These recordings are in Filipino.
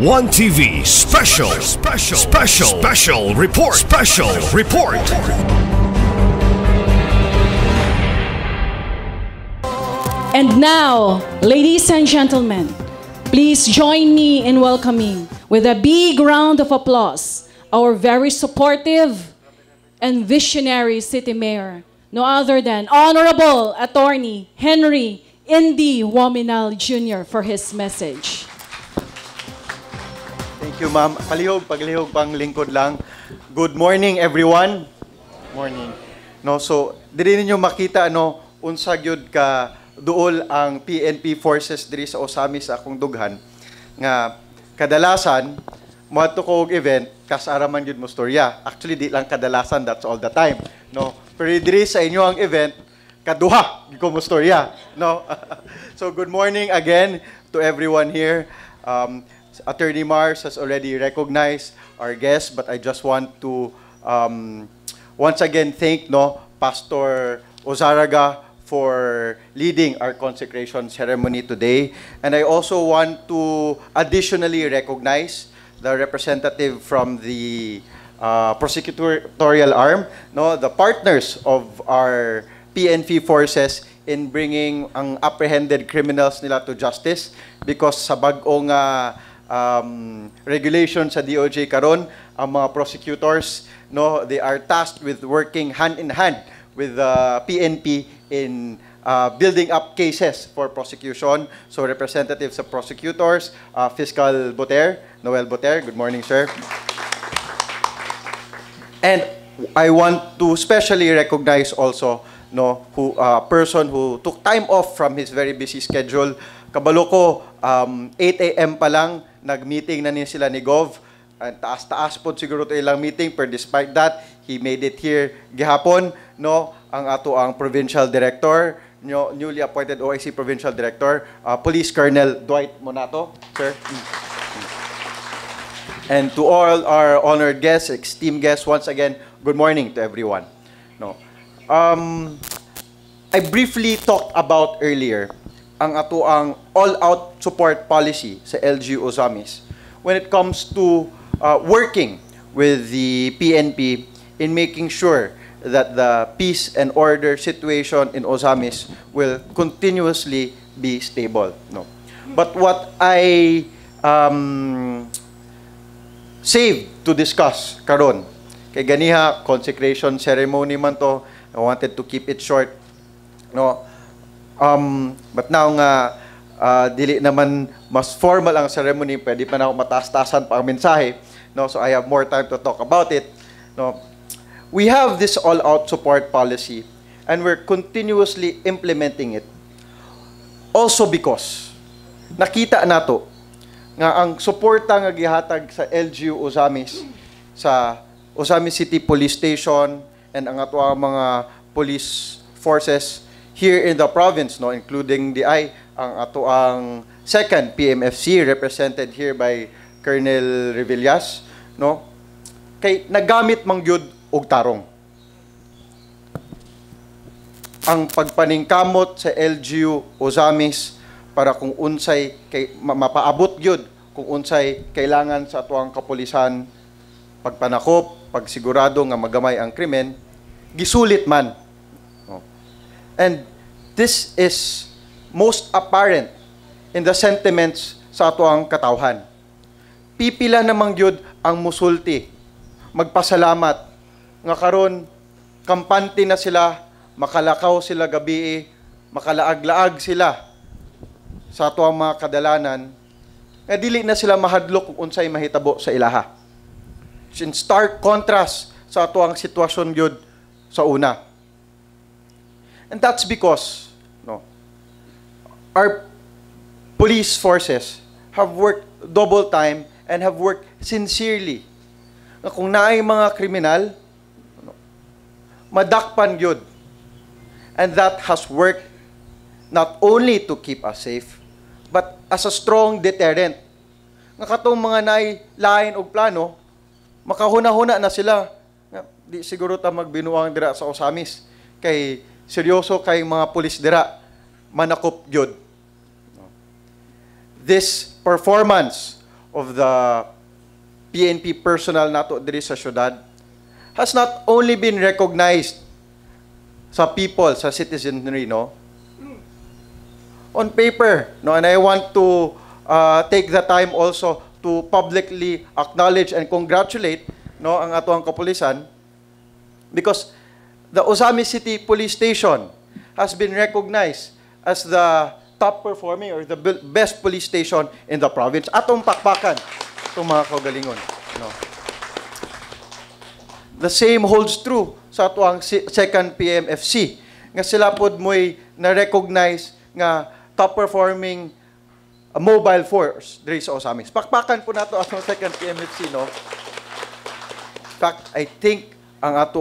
One TV special report. And now, ladies and gentlemen, please join me in welcoming with a big round of applause our very supportive and visionary city mayor, no other than Honorable Attorney Henry Indy Wominal Jr. for his message. Thank you, ma'am. Paglihog pang lingkod lang. Good morning, everyone. Morning. No, so diri ninyo makita unsa gyud ka duol ang PNP forces diri sa Osamis sa akong dughan nga kadalasan moadto ko og event kasara man gyud mo storya. Actually di lang kadalasan, that's all the time. No, pero diri sa inyo ang event kaduha gyud ko mo storya. No. So good morning again to everyone here. Attorney Mars has already recognized our guests, but I just want to once again thank Pastor Ozaraga for leading our consecration ceremony today. And I also want to additionally recognize the representative from the prosecutorial arm, the partners of our PNP forces in bringing ang apprehended criminals nila to justice, because sa bag-ong regulation sa DOJ karon, ang mga prosecutors, they are tasked with working hand in hand with the PNP in building up cases for prosecution. So representatives of prosecutors, Fiscal Noel Boter, good morning, sir. And I want to specially recognize also person who took time off from his very busy schedule. Kabalo ko, 8 a.m. pa lang, nag-meeting na sila ni Gov. Taas-taas po siguro ito ilang meeting, but despite that, he made it here gihapon, ang ato ang provincial director, newly appointed OIC provincial director, Police Colonel Dwight Monato, sir. And to all our honored guests, esteemed guests, once again, good morning to everyone. I briefly talked about earlier ang ato ang all-out support policy sa LGU Osamis when it comes to working with the PNP in making sure that the peace and order situation in Osamis will continuously be stable. But what I saved to discuss karon, kay ganiha consecration ceremony man to, I wanted to keep it short. But now nga dili naman mas formal ang ceremony, pwede pa na ako mataas-taasan pa ang mensahe. So I have more time to talk about it. We have this all-out support policy and we're continuously implementing it. Also because nakita nato nga ang suporta nga gihatag sa LGU Osamis, sa Osamis City Police Station and ang ato mga police forces here in the province, including ang ato ang 2nd PMFC represented here by Colonel Revillas, kay nagamit man gyud og tarong. Ang pagpaningkamot sa LGU Osamis para kung unsay mapaabot gyud kung unsay kailangan sa ato ang kapulisan, pagpanakop, pagsigurado nga magamay ang krimen, gisulit man. And this is most apparent in the sentiments sa ato ang katawhan. Pipila namang gyud ang musulti, magpasalamat nga karon kampante na sila, makalakaw sila gabi, makalaag-laag sila sa ato ang mga kadalanan, nga dili na sila mahadlok kung unsay mahitabo sa ilaha. In stark contrast sa ato ang sitwasyon gyud sa una. And that's because our police forces have worked double time and have worked sincerely. Kung naay mga kriminal, madakpan gyud. And that has worked not only to keep us safe, but as a strong deterrent. Nga katong mga naay lain og plano, makahuna-huna na sila. Di siguro ta magbinuang dira sa Osamis. Kay seryoso kay mga pulis dira, manakop gyud. This performance of the PNP personnel nato diri sa syudad has not only been recognized sa people, sa citizenry, no? On paper, no? And I want to take the time also to publicly acknowledge and congratulate, no, ang atoang kapulisan, because the Ozami City Police Station has been recognized as the top performing or the best police station in the province. Atong pakpakan itong mga kagalingon, no? The same holds true sa atuang 2nd PMFC nga sila pod mo'y na-recognize nga top-performing mobile force diri sa Osamis. Pakpakan po nato atong 2nd PMFC, no? In fact, I think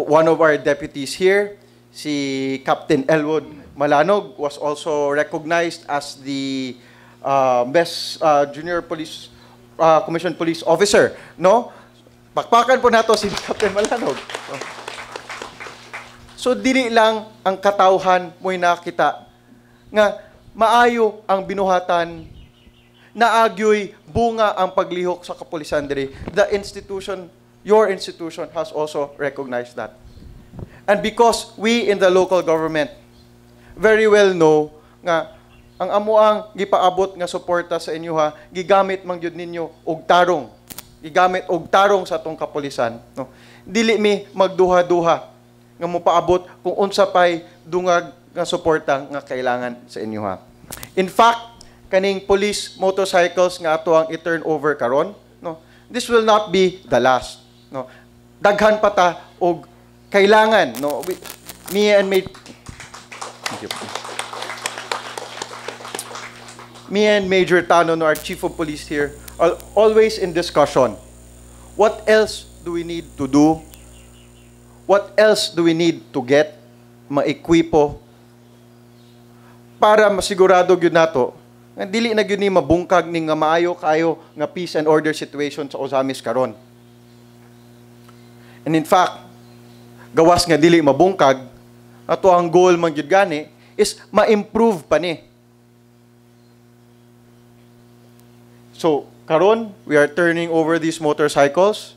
one of our deputies here, si Captain Elwood Malanog, was also recognized as the best junior police commission police officer, no? Pakpakan po nato si Captain Malanog. So dili lang ang katawhan mo'y nakita nga maayo ang binuhatan, naagyoy bunga ang paglihok sa kapulisan diri. The institution, your institution, has also recognized that. And because we in the local government very well know nga ang amuang gipaabot nga suporta sa inyo ha, gigamit man gyud ninyo og tarong. Gigamit og tarong sa atong kapulisan, no? Dili mi magduha-duha nga mopaabot kung unsa pay dungag nga suporta nga kailangan sa inyo ha. In fact, kaning police motorcycles nga ato ang i-turn over karon, no? This will not be the last, no? Daghan pa ta og kailangan, no? Me and Major Tano, no, our Chief of Police here, are always in discussion. What else do we need to do? What else do we need to get maekwipo para masigurado gyud nato nga dili na gyud ni mabungkag ning nga maayo kayo nga peace and order situation sa Ozamis karon. And in fact, gawas nga dili mabungkag, ato ang goal man gyud gani is ma-improve pa ni. So, karon we are turning over these motorcycles.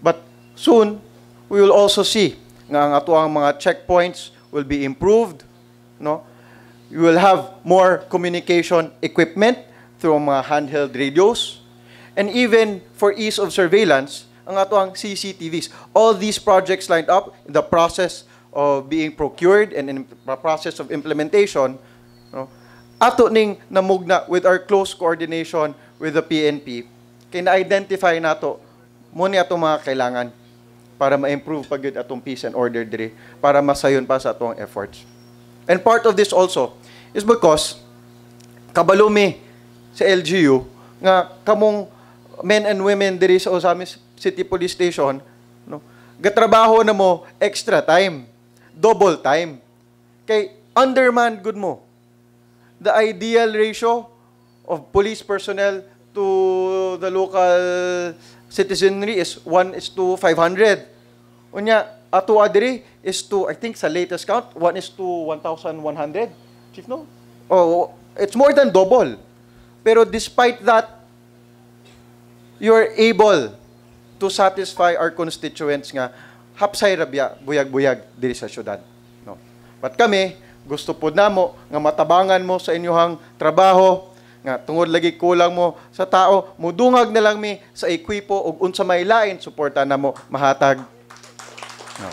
But soon, we will also see nga ang ato ang mga checkpoints will be improved, no? You will have more communication equipment through mga handheld radios, and even for ease of surveillance, ang ato ang CCTVs. All these projects lined up in the process of being procured and in the process of implementation, no? Ato ning namugna with our close coordination with the PNP, kay na-identify nato mo ni atong mga kailangan para ma-improve pagid atong peace and order diri, para masayon pa sa atong efforts. And part of this also is because kabalo mi sa LGU nga kamong men and women diri sa Ozamis City Police Station, no, gatrabaho na mo extra time, double time. Kay underman good mo. The ideal ratio of police personnel to the local citizenry is 1:500. Unya, ato adiri is to, I think sa latest count, 1:1,100. Chief, no? Oh, it's more than double. Pero despite that, you're able to satisfy our constituents nga hapsay rabya, buyag-buyag diri sa syudad. No? But kami, gusto po namo nga matabangan mo sa inyong trabaho, nga tungod lagi kulang mo sa tao, mudungag na lang mi sa ekwipo ug unsa may lain suporta namo mahatag. No.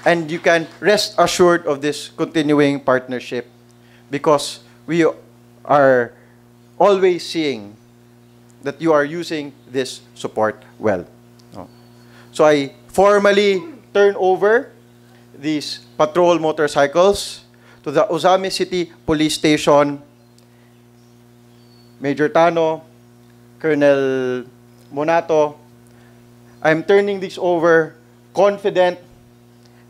And you can rest assured of this continuing partnership because we are always seeing that you are using this support well. No. So I formally turn over these patrol motorcycles to the Ozami City Police Station. Major Tano, Colonel Monato, I'm turning these over confident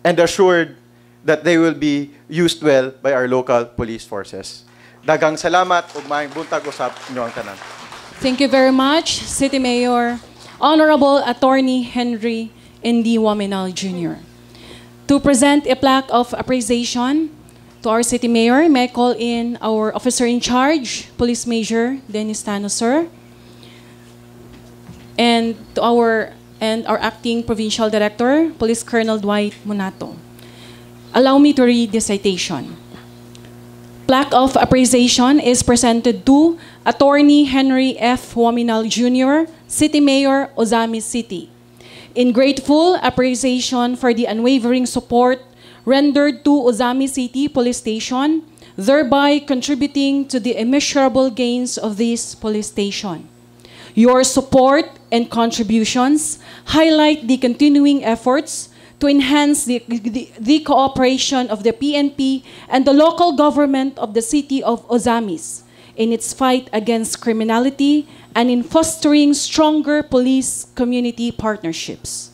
and assured that they will be used well by our local police forces. Dagang salamat ug maayong buntag usab inyo ang tanan. Thank you very much, City Mayor, Honorable Attorney Henry Indy Waminal Jr. To present a plaque of appreciation To our City Mayor, may I call in our Officer in Charge, Police Major Dennis Tano, sir. And to our Acting Provincial Director, Police Colonel Dwight Monato. Allow me to read the citation. Plaque of appreciation is presented to Attorney Henry F. Waminal Jr., City Mayor, Ozamis City, in grateful appreciation for the unwavering support rendered to Ozamis City Police Station, thereby contributing to the immeasurable gains of this police station. Your support and contributions highlight the continuing efforts to enhance the cooperation of the PNP and the local government of the city of Ozamis in its fight against criminality and in fostering stronger police-community partnerships.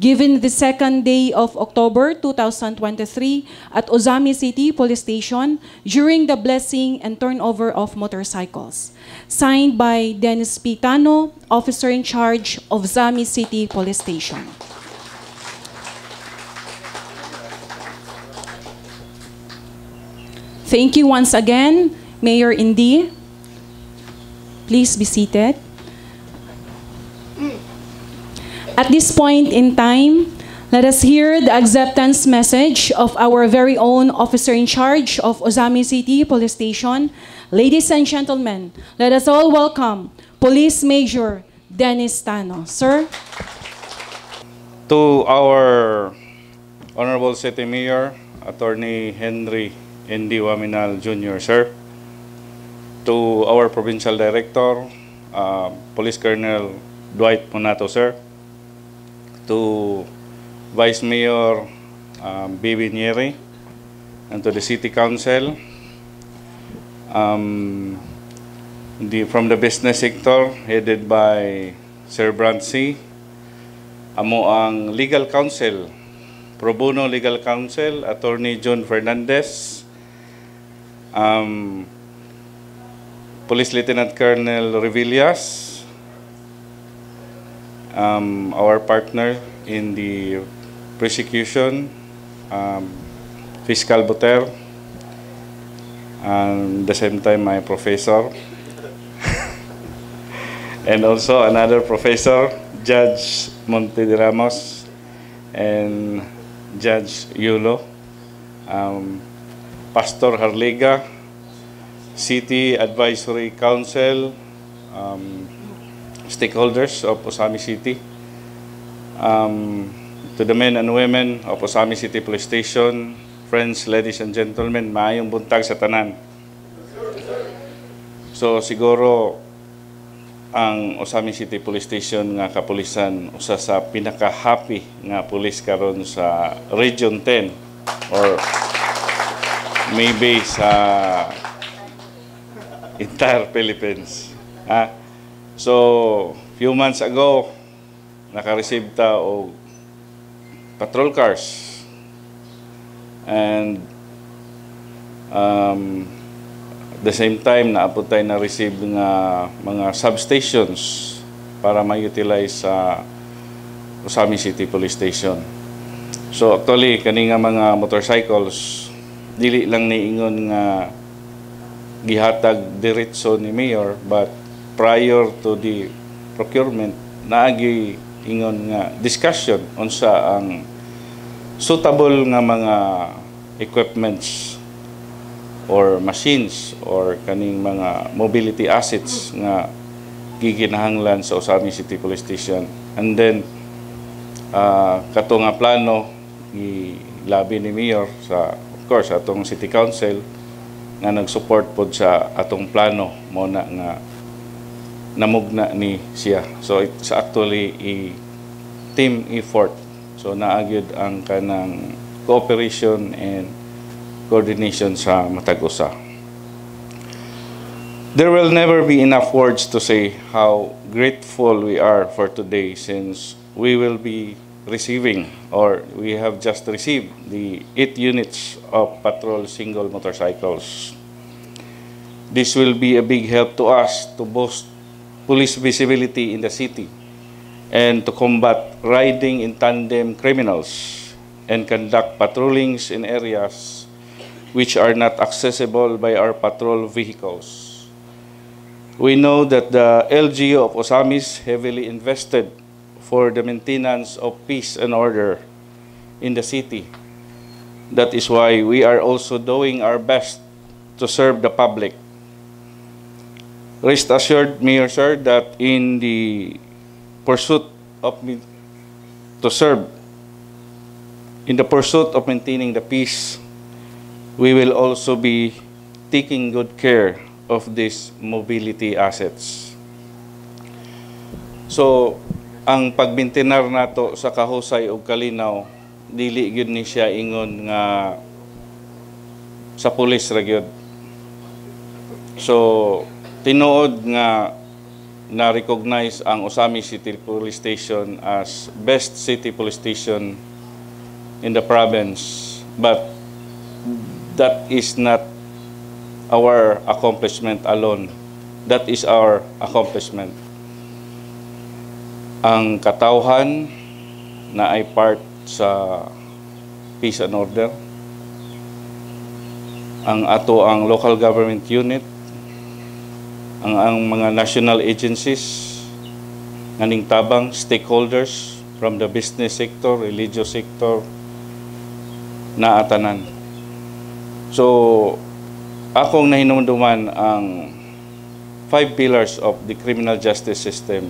Given the second day of October 2023 at Ozamis City Police Station during the blessing and turnover of motorcycles. Signed by Dennis P. Tano, Officer in Charge of Ozamis City Police Station. Thank you once again, Mayor Indy. Please be seated. At this point in time, let us hear the acceptance message of our very own Officer in Charge of Ozamis City Police Station. Ladies and gentlemen, let us all welcome Police Major Dennis Tano. Sir. To our Honorable City Mayor, Attorney Henry N.D. Waminal Jr., sir. To our Provincial Director, Police Colonel Dwight Monato, sir. To Vice Mayor Bibi Nieri, and to the City Council, from the business sector headed by Sir Brancy, amo ang Legal Counsel, Pro Bono Legal Counsel, Attorney John Fernandez, Police Lieutenant Colonel Revillas, our partner in the prosecution, Fiscal Buter, and the same time my professor, and also another professor, Judge Monte de Ramos, and Judge Yulo, Pastor Harliga, City Advisory Council, stakeholders of Ozamis City, to the men and women of Ozamis City Police Station, friends, ladies and gentlemen, maayong buntag sa tanan. So siguro ang Ozamis City Police Station nga kapulisan usa sa pinaka-happy nga pulis karon sa Region 10 or maybe sa entire Philippines. So, few months ago, naka-receive ta og patrol cars. And the same time, naapod tayo na-receive nga mga substations para ma-utilize sa Ozamis City Police Station. So, actually, kani nga mga motorcycles, dili lang niingon nga gihatag diretso ni Mayor, but prior to the procurement, naagi ingon nga discussion unsa ang suitable nga mga equipments or machines or kaning mga mobility assets nga gikinahanglan sa Ozamis City Police Station. And then kato nga plano ilabi ni Mayor sa, of course, atong City Council nga nag-support pod sa atong plano mo na nga namugna ni siya. So it's actually a team effort. So naagyod ang kanang cooperation and coordination sa matag usa. There will never be enough words to say how grateful we are for today, since we will be receiving, or we have just received, the 8 units of patrol single motorcycles. This will be a big help to us to boost police visibility in the city and to combat riding in tandem criminals and conduct patrouillings in areas which are not accessible by our patrol vehicles. We know that the LGU of Osamis heavily invested for the maintenance of peace and order in the city. That is why we are also doing our best to serve the public. Rest assured, Mayor Sir, that in the pursuit of maintaining the peace, we will also be taking good care of these mobility assets. So, ang pagbintinar nato sa kahusay ug kalinaw, dili gyud ni siya ingon nga sa pulis ra gyud. So, tinuod nga na-recognize ang Osamis City Police Station as best city police station in the province, but that is not our accomplishment alone. That is our accomplishment. Ang katawhan na ay part sa peace and order, ang local government unit, ang mga national agencies, nganing tabang stakeholders from the business sector, religious sector, na atanan. So, akong nahinumduman ang 5 pillars of the criminal justice system.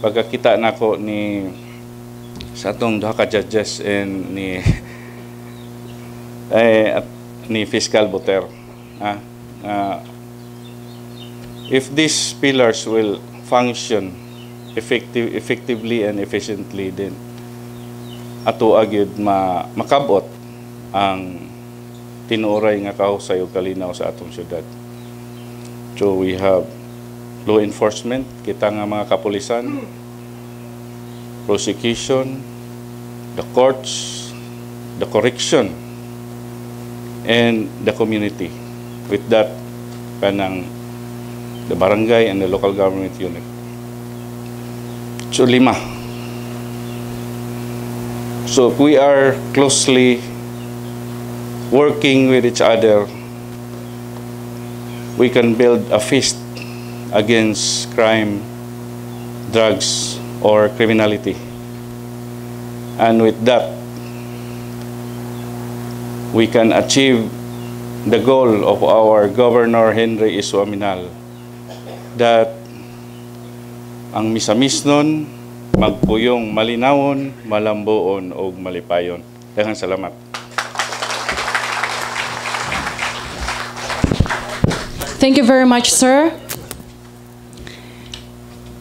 Pagkakita nako ni sa atong duha ka judges and ni Fiscal Buter. If these pillars will function effectively and efficiently, then ato agad makabot ang tinuoray nga kahusay ug kalinaw sa atong syudad. So we have law enforcement, kita nga mga kapulisan, prosecution, the courts, the correction, and the community. With that, kanang the barangay and the local government unit. So 5. So we are closely working with each other. We can build a fist against crime, drugs, or criminality. And with that, we can achieve the goal of our Governor Henry Isuaminal, that ang Misamis nun magpuyong malinawon, malambuon o malipayon. Daghang salamat. Thank you very much, sir.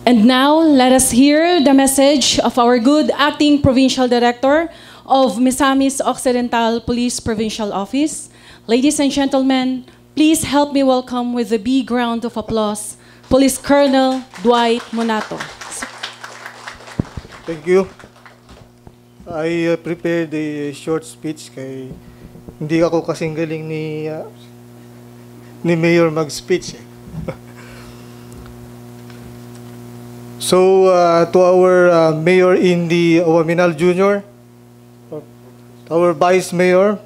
And now, let us hear the message of our good acting provincial director of Misamis Occidental Police Provincial Office. Ladies and gentlemen, please help me welcome with a big round of applause Police Colonel Dwight Monato. Thank you. I prepared a short speech kay hindi ako kasing galing ni Mayor mag-speech. So, to our Mayor Indy Uaminal Jr., our Vice Mayor,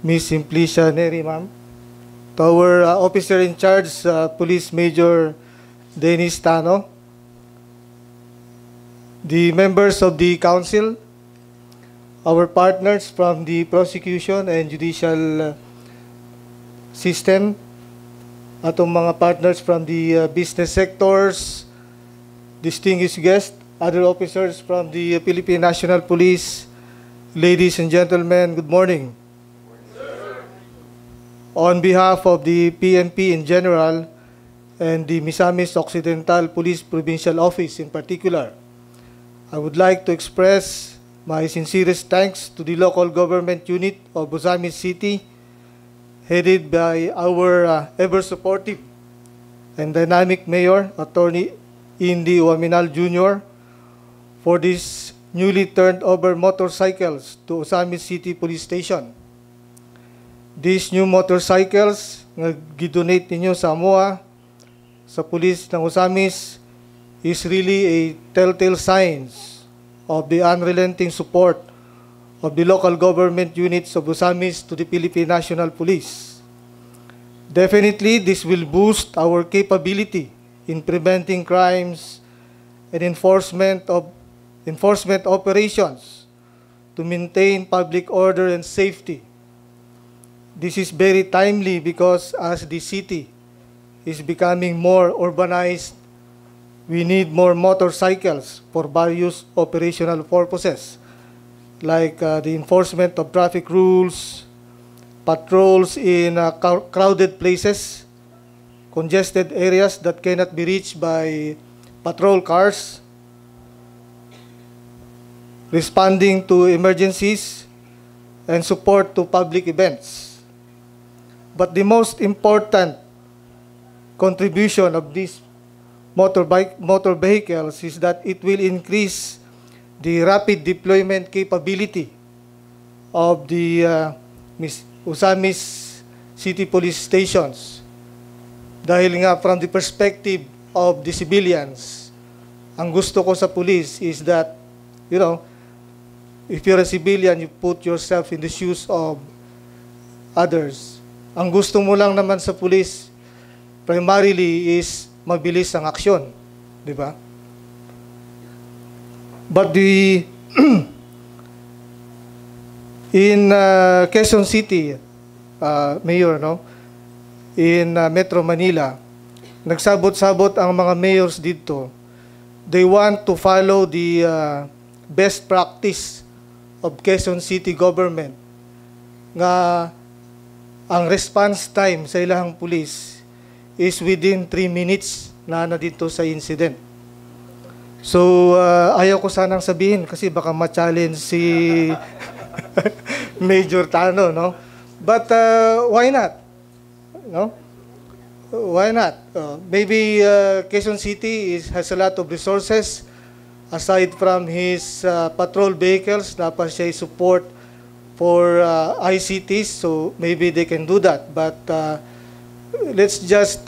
Ms. Simplicia Neri, ma'am, to our Officer in Charge, Police Major Dennis Tano, the members of the Council, our partners from the prosecution and judicial system, atong mga partners from the business sectors, distinguished guests, other officers from the Philippine National Police, ladies and gentlemen, good morning. On behalf of the PNP in general and the Misamis Occidental Police Provincial Office in particular, I would like to express my sincerest thanks to the local government unit of Osamis City, headed by our ever-supportive and dynamic Mayor, Attorney Indy Uaminal Jr., for these newly turned over motorcycles to Osamis City Police Station. These new motorcycles nga gidonate ninyo sa AMOA, sa police ng Osamis, is really a telltale signs of the unrelenting support of the local government units of Osamis to the Philippine National Police. Definitely, this will boost our capability in preventing crimes and enforcement operations to maintain public order and safety. This is very timely because as the city is becoming more urbanized, we need more motorcycles for various operational purposes, like the enforcement of traffic rules, patrols in crowded places, congested areas that cannot be reached by patrol cars, responding to emergencies, and support to public events. But the most important contribution of these motor vehicles is that it will increase the rapid deployment capability of the Osamis City Police Stations. Dahil nga from the perspective of the civilians, ang gusto ko sa police is that, you know, if you're a civilian, you put yourself in the shoes of others. Ang gusto mo lang naman sa police, primarily is mabilis ang aksyon, di ba? But in Quezon City, Mayor, no? In Metro Manila, nagsabot-sabot ang mga mayors dito. They want to follow the best practice of Quezon City government nga ang response time sa ilahang police is within 3 minutes na dito sa incident. So, ayaw ko sanang sabihin kasi baka ma-challenge si Major Tano, no? But why not? No? Why not? Maybe Quezon City has a lot of resources. Aside from his patrol vehicles, dapat siya support for ICTs, so maybe they can do that. But let's just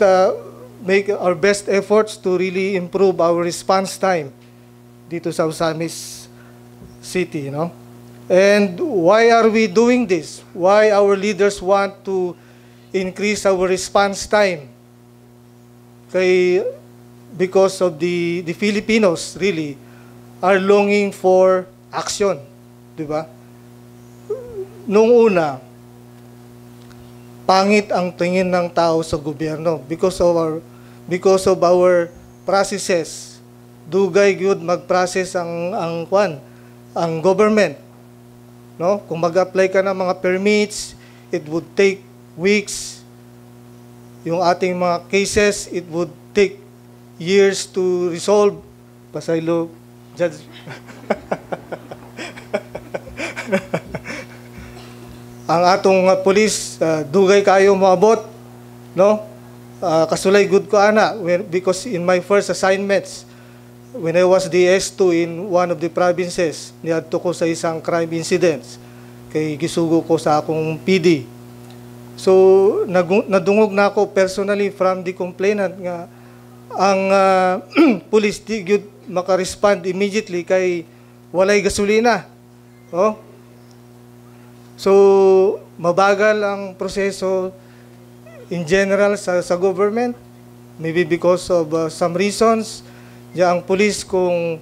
make our best efforts to really improve our response time dito sa Osamis City, no? And why are we doing this? Why our leaders want to increase our response time? Because of the Filipinos really are longing for action, di ba? Noong una, pangit ang tingin ng tao sa gobyerno because of our processes. Dugay gyud mag-process ang government, no? Kung mag-apply ka ng mga permits, it would take weeks. Yung ating mga cases, it would take years to resolve. Pasaylo, Judge. Ang atong police, dugay kayo moabot, no? Kasulay good ko ana because in my first assignments, when I was the S2 in one of the provinces, niadto ko sa isang crime incidents, kay gisugo ko sa akong PD. So, nadungog na ako personally from the complainant nga ang police di gyud maka-respond immediately kay walay gasolina. Oh? So, mabagal ang proseso in general sa government. Maybe because of some reasons. Ang police kung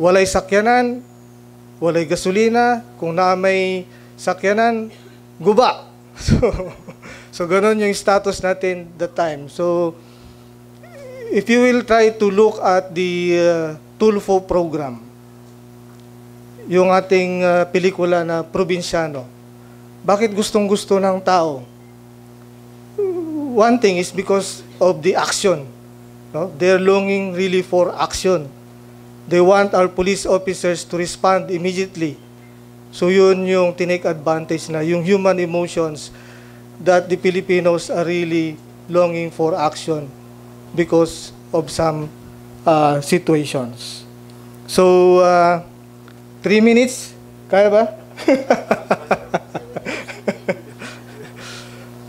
walay sakyanan, walay gasolina, kung na may sakyanan, guba. So ganun yung status natin that time. So, if you will try to look at the Tulfo program, yung ating pelikula na Probinsyano, bakit gustong-gusto ng tao? One thing is because of the action. No? They're longing really for action. They want our police officers to respond immediately. So yun yung tinake advantage na, yung human emotions that the Filipinos are really longing for action because of some situations. So, 3 minutes? Kaya ba?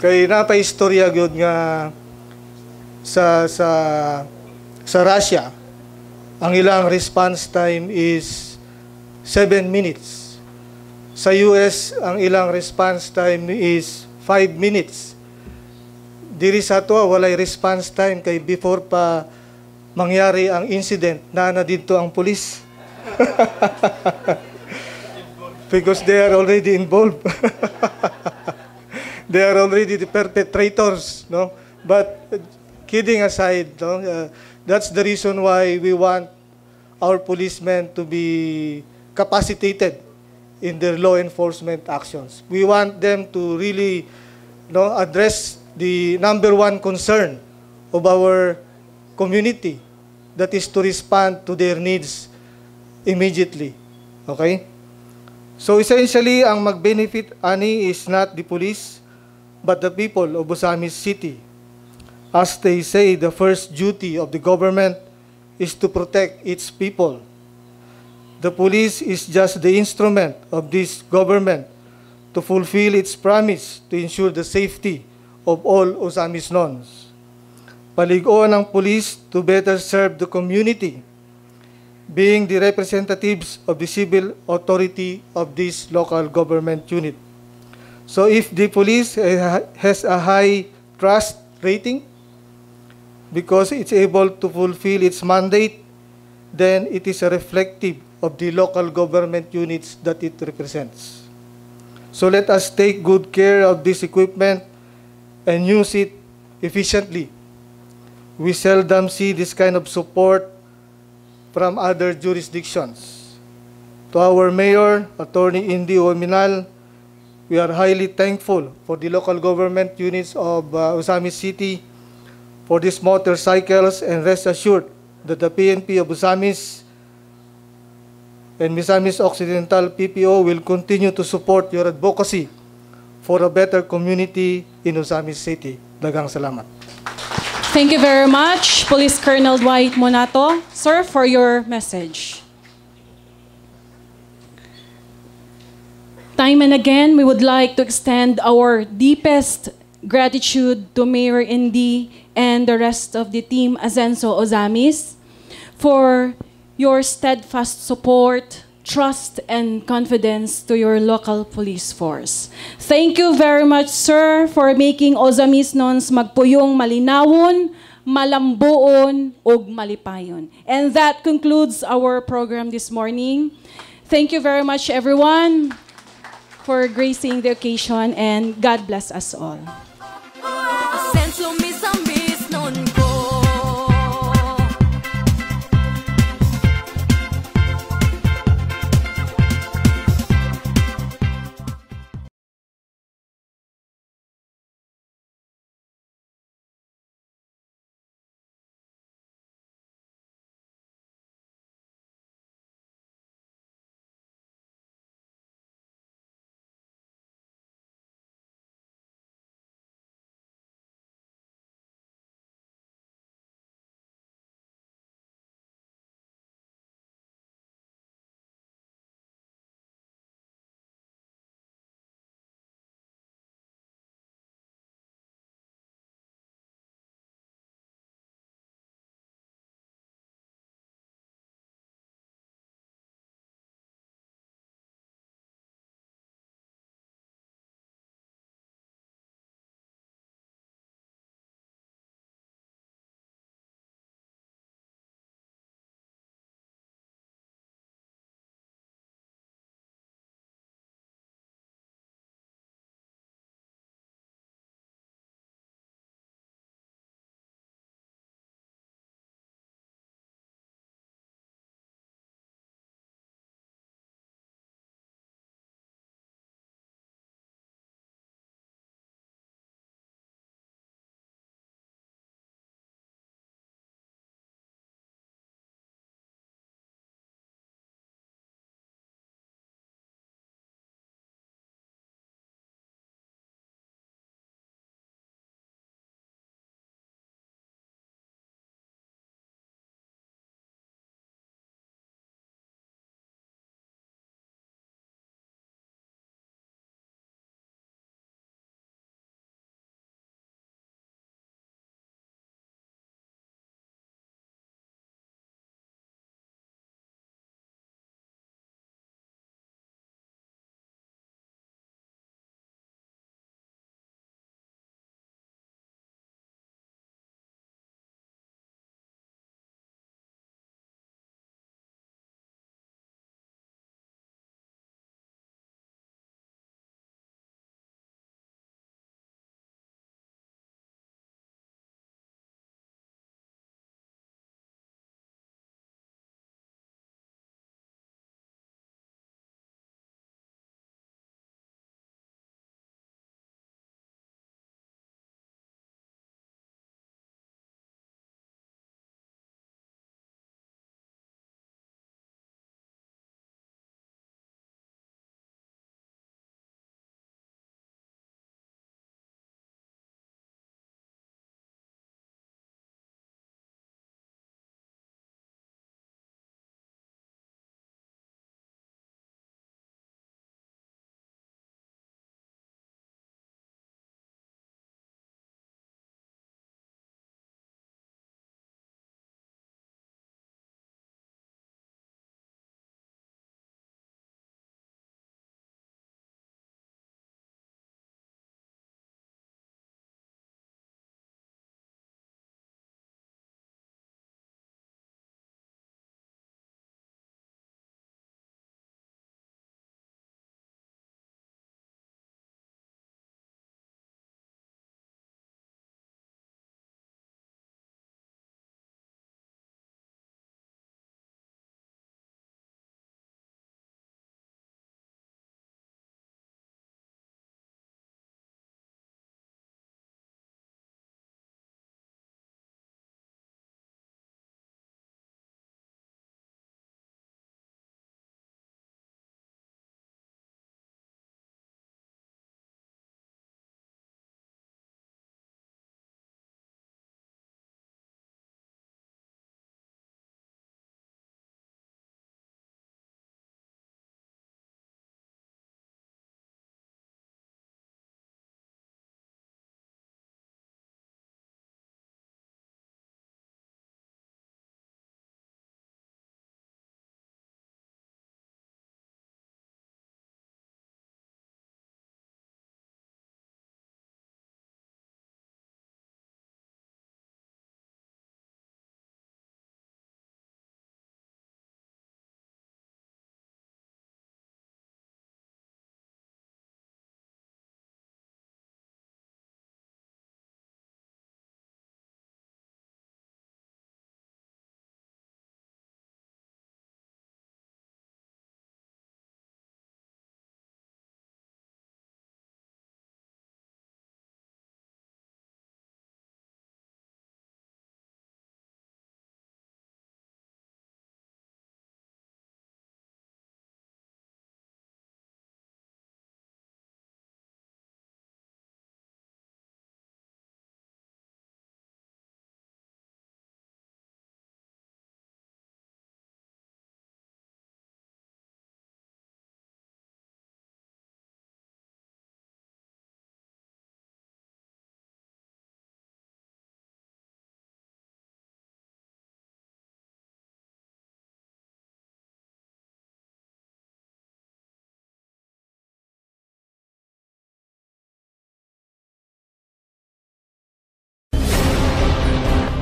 Kaya napaistorya gyud nga sa Russia, ang ilang response time is 7 minutes. Sa US, ang ilang response time is 5 minutes. Diri sa ato, walay response time kay before pa mangyari ang incident na dito ang pulis. Because they are already involved. They are already the perpetrators, no? But kidding aside, no, that's the reason why we want our policemen to be capacitated in their law enforcement actions. We want them to really, no, address the number one concern of our community, that is to respond to their needs immediately. Okay? So essentially, ang mag-benefit ani is not the police, but the people of Osamis City. As they say, the first duty of the government is to protect its people. The police is just the instrument of this government to fulfill its promise to ensure the safety of all Osamis Nons. Paligoon ang police to better serve the community, being the representatives of the civil authority of this local government unit. So if the police has a high trust rating because it's able to fulfill its mandate, then it is a reflective of the local government units that it represents. So let us take good care of this equipment and use it efficiently. We seldom see this kind of support from other jurisdictions. To our Mayor, Attorney Indy Ominal, we are highly thankful for the local government units of Osamis City for these motorcycles, and rest assured that the PNP of Osamis and Misamis Occidental PPO will continue to support your advocacy for a better community in Osamis City. Daghang salamat. Thank you very much, Police Colonel Dwight Monato, sir, for your message. Time and again, we would like to extend our deepest gratitude to Mayor Indy and the rest of the team Asenso Osamis for your steadfast support, trust, and confidence to your local police force. Thank you very much, sir, for making Osamis Nons magpuyong malinawon, malambuon, ug malipayon. And that concludes our program this morning. Thank you very much, everyone, for gracing the occasion, and God bless us all.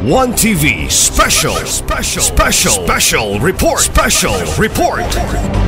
One TV special report.